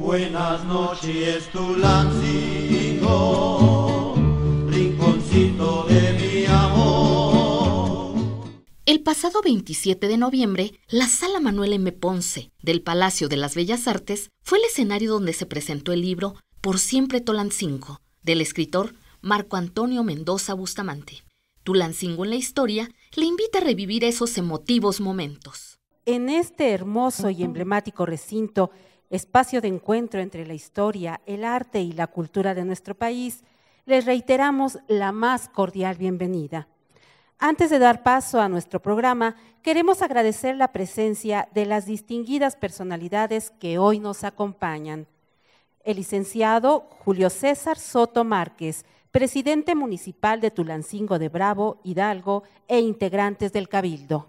Buenas noches, Tulancingo, rinconcito de mi amor. El pasado 27 de noviembre, la Sala Manuel M. Ponce del Palacio de las Bellas Artes fue el escenario donde se presentó el libro Por siempre Tulancingo, del escritor Marco Antonio Mendoza Bustamante. Tulancingo en la historia le invita a revivir esos emotivos momentos. En este hermoso y emblemático recinto, espacio de encuentro entre la historia, el arte y la cultura de nuestro país, les reiteramos la más cordial bienvenida. Antes de dar paso a nuestro programa, queremos agradecer la presencia de las distinguidas personalidades que hoy nos acompañan. El licenciado Julio César Soto Márquez, presidente municipal de Tulancingo de Bravo, Hidalgo, e integrantes del Cabildo.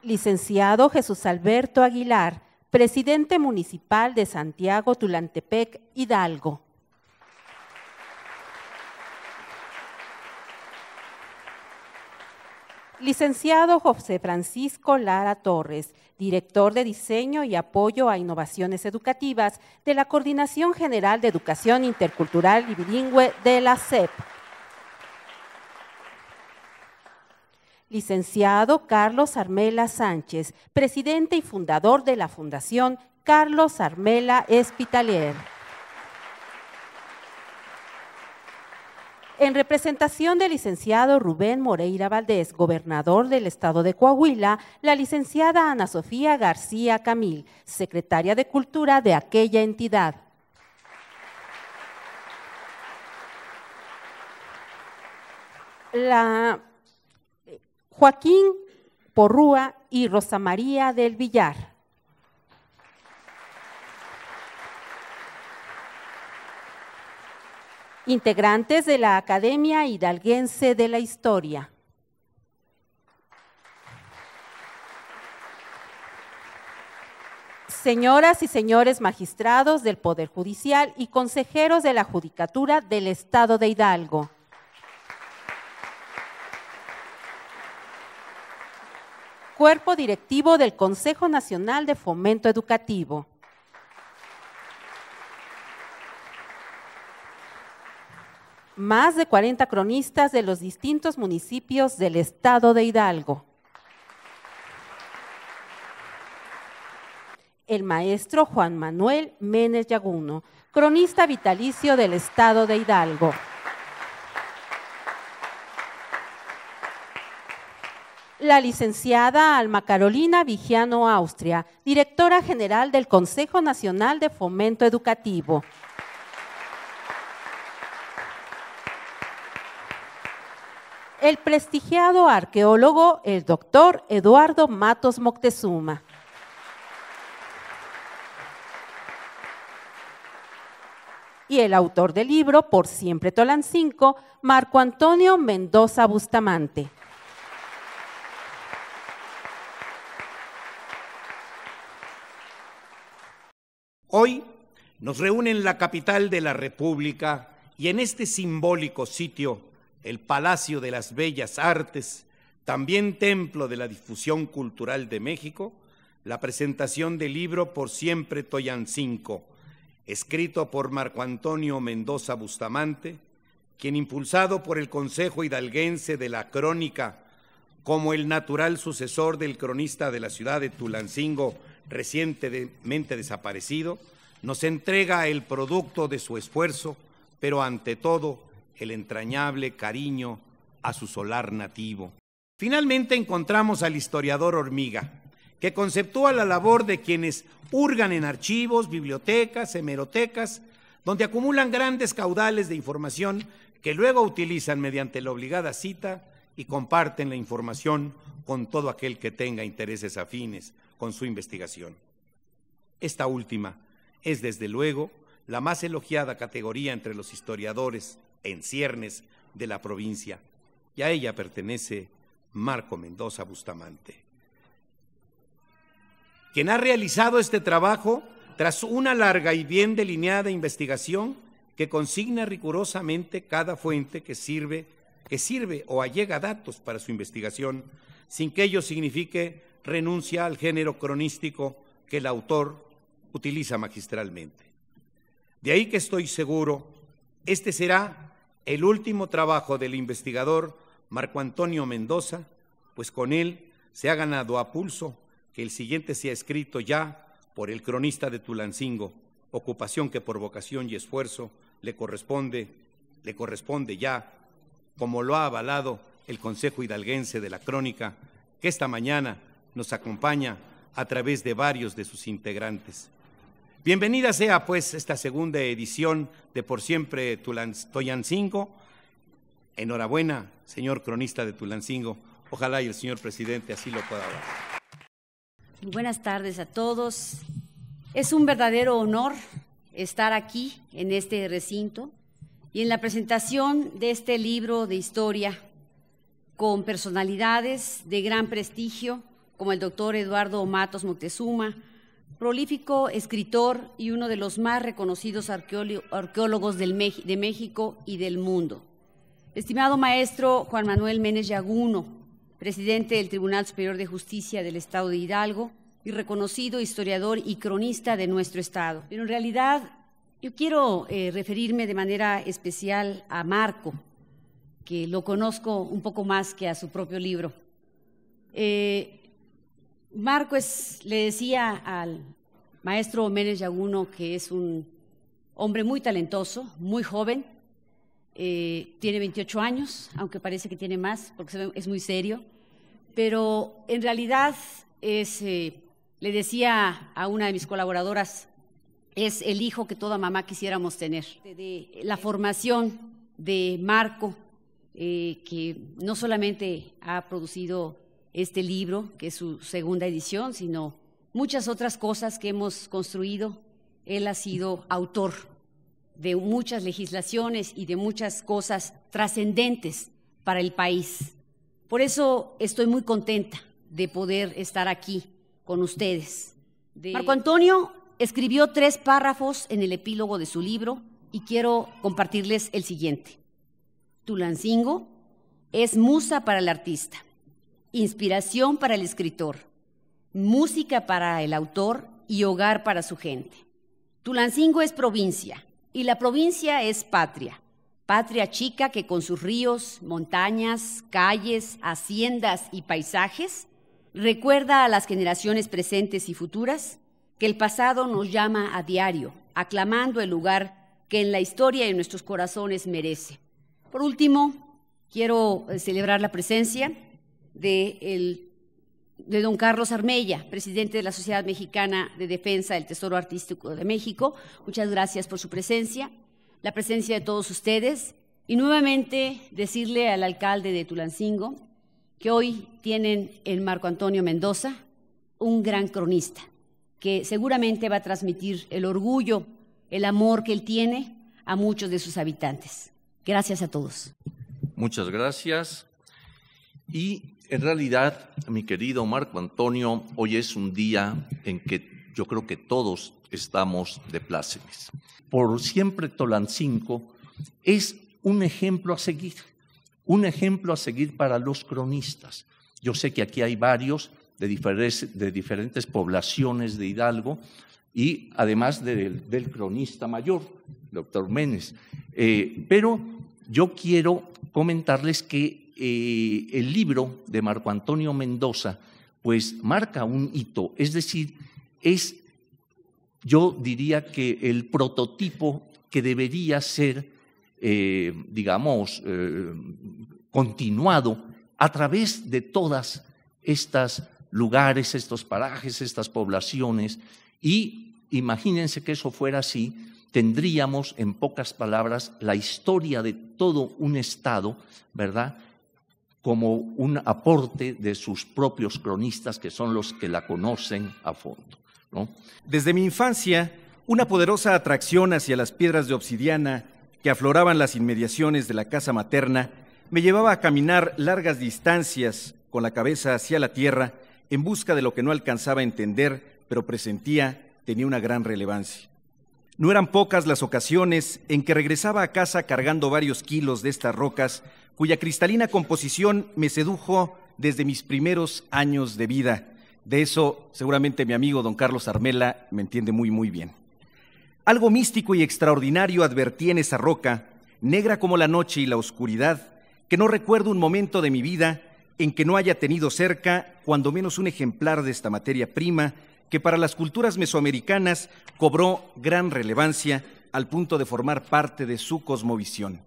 Licenciado Jesús Alberto Aguilar, presidente municipal de Santiago Tulantepec, Hidalgo. Licenciado José Francisco Lara Torres, director de Diseño y Apoyo a Innovaciones Educativas de la Coordinación General de Educación Intercultural y Bilingüe de la SEP. Licenciado Carlos Armela Sánchez, presidente y fundador de la Fundación Carlos Armela Espitalier. En representación del licenciado Rubén Moreira Valdés, gobernador del estado de Coahuila, la licenciada Ana Sofía García Camil, secretaria de Cultura de aquella entidad. Joaquín Porrúa y Rosa María del Villar. Integrantes de la Academia Hidalguense de la Historia. Señoras y señores magistrados del Poder Judicial y consejeros de la Judicatura del Estado de Hidalgo. Cuerpo directivo del Consejo Nacional de Fomento Educativo. Más de 40 cronistas de los distintos municipios del estado de Hidalgo. El maestro Juan Manuel Ménez Yaguno, cronista vitalicio del estado de Hidalgo. La licenciada Alma Carolina Vigiano Austria, directora general del Consejo Nacional de Fomento Educativo. El prestigiado arqueólogo, el doctor Eduardo Matos Moctezuma. Y el autor del libro Por siempre Tulancingo, Marco Antonio Mendoza Bustamante. Hoy nos reúne en la capital de la República y en este simbólico sitio, el Palacio de las Bellas Artes, también templo de la difusión cultural de México, la presentación del libro Por siempre Tulancingo, escrito por Marco Antonio Mendoza Bustamante, quien, impulsado por el Consejo Hidalguense de la Crónica como el natural sucesor del cronista de la ciudad de Tulancingo, recientemente desaparecido, nos entrega el producto de su esfuerzo, pero ante todo el entrañable cariño a su solar nativo. Finalmente encontramos al historiador Hormiga, que conceptúa la labor de quienes hurgan en archivos, bibliotecas, hemerotecas, donde acumulan grandes caudales de información que luego utilizan mediante la obligada cita y comparten la información con todo aquel que tenga intereses afines con su investigación. Esta última es, desde luego, la más elogiada categoría entre los historiadores en ciernes de la provincia, y a ella pertenece Marco Mendoza Bustamante, quien ha realizado este trabajo tras una larga y bien delineada investigación que consigna rigurosamente cada fuente que sirve que sirve o allega datos para su investigación, sin que ello signifique renuncia al género cronístico que el autor utiliza magistralmente. De ahí que estoy seguro, este será el último trabajo del investigador Marco Antonio Mendoza, pues con él se ha ganado a pulso que el siguiente sea escrito ya por el cronista de Tulancingo, ocupación que por vocación y esfuerzo le corresponde ya, como lo ha avalado el Consejo Hidalguense de la Crónica, que esta mañana nos acompaña a través de varios de sus integrantes. Bienvenida sea, pues, esta segunda edición de Por Siempre Tulancingo. Enhorabuena, señor cronista de Tulancingo. Ojalá y el señor presidente así lo pueda dar. Buenas tardes a todos. Es un verdadero honor estar aquí en este recinto y en la presentación de este libro de historia con personalidades de gran prestigio como el doctor Eduardo Matos Moctezuma, prolífico escritor y uno de los más reconocidos arqueólogos de México y del mundo. Estimado maestro Juan Manuel Ménez Yaguno, presidente del Tribunal Superior de Justicia del Estado de Hidalgo y reconocido historiador y cronista de nuestro Estado. Pero en realidad yo quiero referirme de manera especial a Marco, que lo conozco un poco más que a su propio libro. Marco le decía al maestro Ménez Yaguno que es un hombre muy talentoso, muy joven, tiene 28 años, aunque parece que tiene más porque es muy serio, pero en realidad le decía a una de mis colaboradoras, es el hijo que toda mamá quisiéramos tener. De la formación de Marco, que no solamente ha producido este libro, que es su segunda edición, sino muchas otras cosas que hemos construido. Él ha sido autor de muchas legislaciones y de muchas cosas trascendentes para el país. Por eso estoy muy contenta de poder estar aquí con ustedes. Marco Antonio escribió 3 párrafos en el epílogo de su libro y quiero compartirles el siguiente. Tulancingo es musa para el artista, inspiración para el escritor, música para el autor y hogar para su gente. Tulancingo es provincia y la provincia es patria, patria chica que con sus ríos, montañas, calles, haciendas y paisajes recuerda a las generaciones presentes y futuras que el pasado nos llama a diario, aclamando el lugar que en la historia y en nuestros corazones merece. Por último, quiero celebrar la presencia de don Carlos Armella, presidente de la Sociedad Mexicana de Defensa del Tesoro Artístico de México. Muchas gracias por su presencia, la presencia de todos ustedes, y nuevamente decirle al alcalde de Tulancingo que hoy tienen en Marco Antonio Mendoza un gran cronista, que seguramente va a transmitir el orgullo, el amor que él tiene a muchos de sus habitantes. Gracias a todos. Muchas gracias. Y en realidad, mi querido Marco Antonio, hoy es un día en que yo creo que todos estamos de plácemes. Por Siempre Tulancingo es un ejemplo a seguir para los cronistas. Yo sé que aquí hay varios de diferentes poblaciones de Hidalgo y además del cronista mayor, doctor Ménez. Pero yo quiero comentarles que el libro de Marco Antonio Mendoza pues marca un hito, es decir, yo diría que el prototipo que debería ser, continuado a través de todas estas lugares, estos parajes, estas poblaciones, y imagínense que eso fuera así, tendríamos en pocas palabras la historia de todo un estado, ¿verdad?, como un aporte de sus propios cronistas que son los que la conocen a fondo, ¿no? Desde mi infancia, una poderosa atracción hacia las piedras de obsidiana que afloraban las inmediaciones de la casa materna me llevaba a caminar largas distancias con la cabeza hacia la tierra en busca de lo que no alcanzaba a entender, pero presentía tenía una gran relevancia. No eran pocas las ocasiones en que regresaba a casa cargando varios kilos de estas rocas, cuya cristalina composición me sedujo desde mis primeros años de vida. De eso seguramente mi amigo don Carlos Armela me entiende muy bien. Algo místico y extraordinario advertí en esa roca, negra como la noche y la oscuridad, que no recuerdo un momento de mi vida en que no haya tenido cerca cuando menos un ejemplar de esta materia prima que para las culturas mesoamericanas cobró gran relevancia al punto de formar parte de su cosmovisión.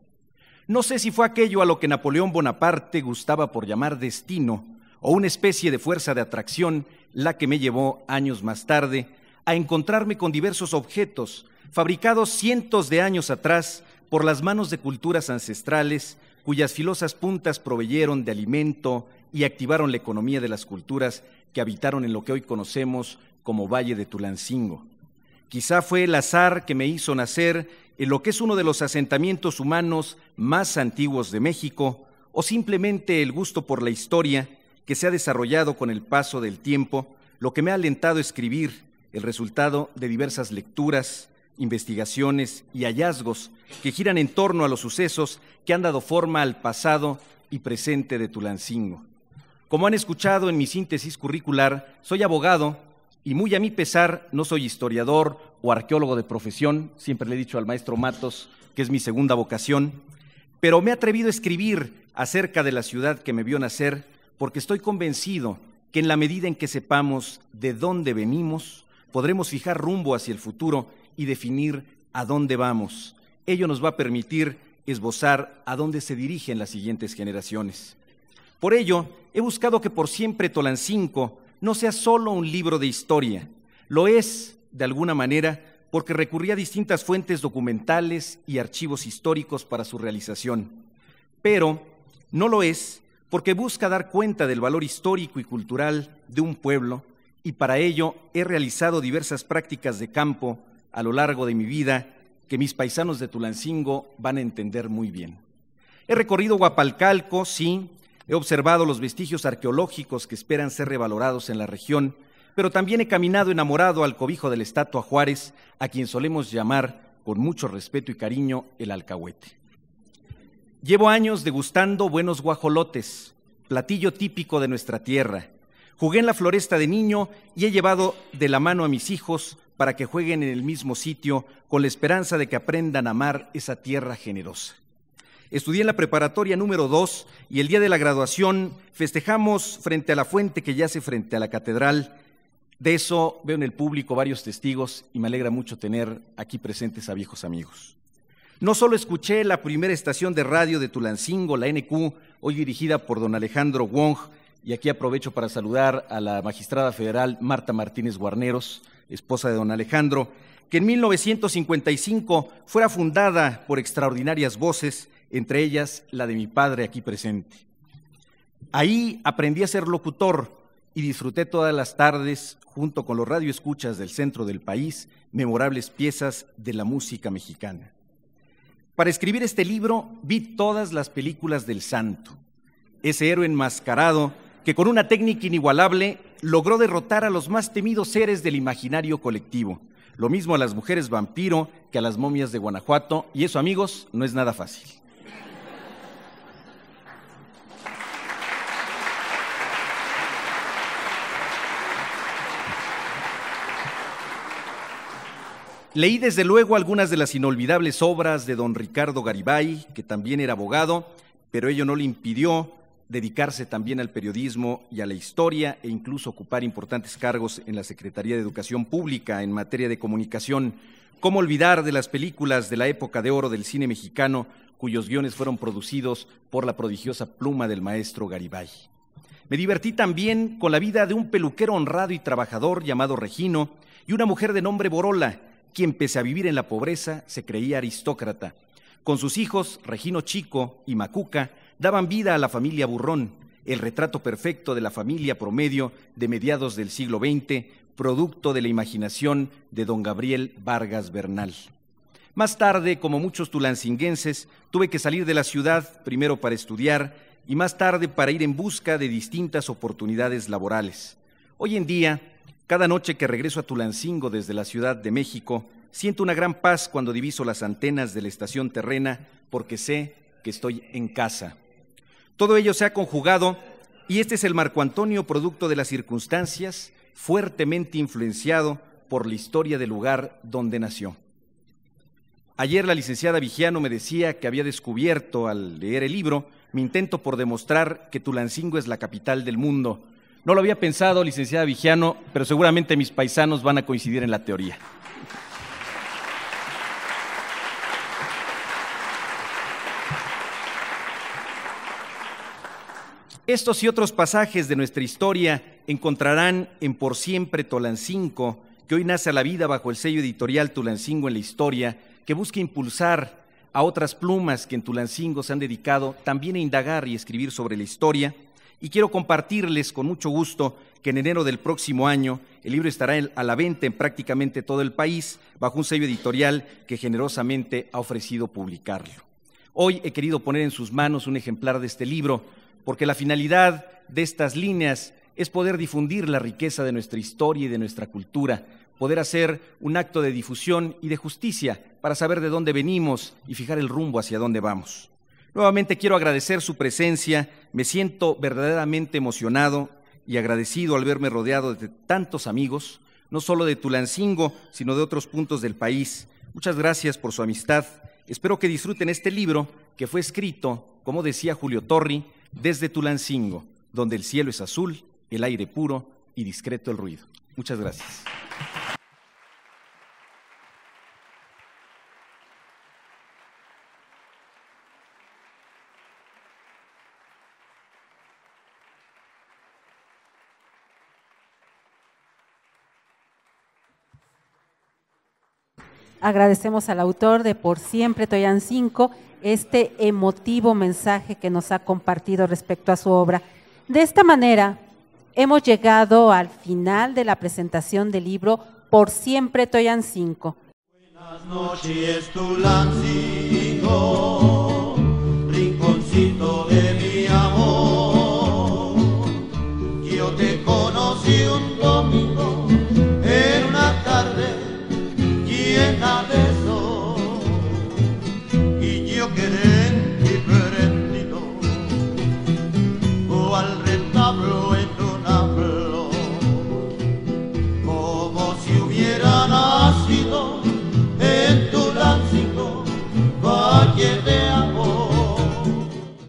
No sé si fue aquello a lo que Napoleón Bonaparte gustaba por llamar destino, o una especie de fuerza de atracción la que me llevó años más tarde a encontrarme con diversos objetos fabricados cientos de años atrás por las manos de culturas ancestrales cuyas filosas puntas proveyeron de alimento y activaron la economía de las culturas que habitaron en lo que hoy conocemos como Valle de Tulancingo. Quizá fue el azar que me hizo nacer en lo que es uno de los asentamientos humanos más antiguos de México, o simplemente el gusto por la historia que se ha desarrollado con el paso del tiempo, lo que me ha alentado a escribir, el resultado de diversas lecturas, investigaciones y hallazgos que giran en torno a los sucesos que han dado forma al pasado y presente de Tulancingo. Como han escuchado en mi síntesis curricular, soy abogado y muy a mi pesar no soy historiador o arqueólogo de profesión, siempre le he dicho al maestro Matos que es mi segunda vocación, pero me he atrevido a escribir acerca de la ciudad que me vio nacer porque estoy convencido que en la medida en que sepamos de dónde venimos, podremos fijar rumbo hacia el futuro y definir a dónde vamos. Ello nos va a permitir esbozar a dónde se dirigen las siguientes generaciones. Por ello, he buscado que por siempre Tulancingo no sea solo un libro de historia. Lo es, de alguna manera, porque recurrí a distintas fuentes documentales y archivos históricos para su realización. Pero no lo es porque busca dar cuenta del valor histórico y cultural de un pueblo, y para ello he realizado diversas prácticas de campo a lo largo de mi vida que mis paisanos de Tulancingo van a entender muy bien. He recorrido Huapalcalco, sí, he observado los vestigios arqueológicos que esperan ser revalorados en la región, pero también he caminado enamorado al cobijo de la estatua Juárez, a quien solemos llamar, con mucho respeto y cariño, el alcahuete. Llevo años degustando buenos guajolotes, platillo típico de nuestra tierra. Jugué en la floresta de niño y he llevado de la mano a mis hijos para que jueguen en el mismo sitio con la esperanza de que aprendan a amar esa tierra generosa. Estudié en la preparatoria número 2 y el día de la graduación festejamos frente a la fuente que yace frente a la catedral. De eso veo en el público varios testigos y me alegra mucho tener aquí presentes a viejos amigos. No solo escuché la primera estación de radio de Tulancingo, la NQ, hoy dirigida por don Alejandro Wong, y aquí aprovecho para saludar a la magistrada federal Marta Martínez Guarneros, esposa de don Alejandro, que en 1955 fuera fundada por extraordinarias voces, entre ellas la de mi padre aquí presente. Ahí aprendí a ser locutor y disfruté todas las tardes, junto con los radioescuchas del centro del país, memorables piezas de la música mexicana. Para escribir este libro vi todas las películas del Santo, ese héroe enmascarado que con una técnica inigualable logró derrotar a los más temidos seres del imaginario colectivo, lo mismo a las mujeres vampiro que a las momias de Guanajuato, y eso, amigos, no es nada fácil. Leí desde luego algunas de las inolvidables obras de don Ricardo Garibay, que también era abogado, pero ello no le impidió dedicarse también al periodismo y a la historia e incluso ocupar importantes cargos en la Secretaría de Educación Pública en materia de comunicación. ¿Cómo olvidar de las películas de la época de oro del cine mexicano, cuyos guiones fueron producidos por la prodigiosa pluma del maestro Garibay? Me divertí también con la vida de un peluquero honrado y trabajador llamado Regino y una mujer de nombre Borola, quien pese a vivir en la pobreza se creía aristócrata. Con sus hijos, Regino Chico y Macuca, daban vida a la familia Burrón, el retrato perfecto de la familia promedio de mediados del siglo XX, producto de la imaginación de don Gabriel Vargas Bernal. Más tarde, como muchos tulancinguenses, tuve que salir de la ciudad, primero para estudiar y más tarde para ir en busca de distintas oportunidades laborales. Hoy en día, cada noche que regreso a Tulancingo desde la Ciudad de México, siento una gran paz cuando diviso las antenas de la estación terrena, porque sé que estoy en casa. Todo ello se ha conjugado y este es el Marco Antonio producto de las circunstancias, fuertemente influenciado por la historia del lugar donde nació. Ayer la licenciada Vigiano me decía que había descubierto al leer el libro mi intento por demostrar que Tulancingo es la capital del mundo. No lo había pensado, licenciada Vigiano, pero seguramente mis paisanos van a coincidir en la teoría. Estos y otros pasajes de nuestra historia encontrarán en Por Siempre Tulancingo, que hoy nace a la vida bajo el sello editorial Tulancingo en la Historia, que busca impulsar a otras plumas que en Tulancingo se han dedicado también a indagar y escribir sobre la historia. Y quiero compartirles con mucho gusto que en enero del próximo año el libro estará a la venta en prácticamente todo el país bajo un sello editorial que generosamente ha ofrecido publicarlo. Hoy he querido poner en sus manos un ejemplar de este libro porque la finalidad de estas líneas es poder difundir la riqueza de nuestra historia y de nuestra cultura, poder hacer un acto de difusión y de justicia para saber de dónde venimos y fijar el rumbo hacia dónde vamos. Nuevamente quiero agradecer su presencia, me siento verdaderamente emocionado y agradecido al verme rodeado de tantos amigos, no solo de Tulancingo, sino de otros puntos del país. Muchas gracias por su amistad. Espero que disfruten este libro que fue escrito, como decía Julio Torri, desde Tulancingo, donde el cielo es azul, el aire puro y discreto el ruido. Muchas gracias. Agradecemos al autor de Por Siempre Tulancingo este emotivo mensaje que nos ha compartido respecto a su obra. De esta manera, hemos llegado al final de la presentación del libro Por Siempre Tulancingo. Buenas noches, Tulancingo.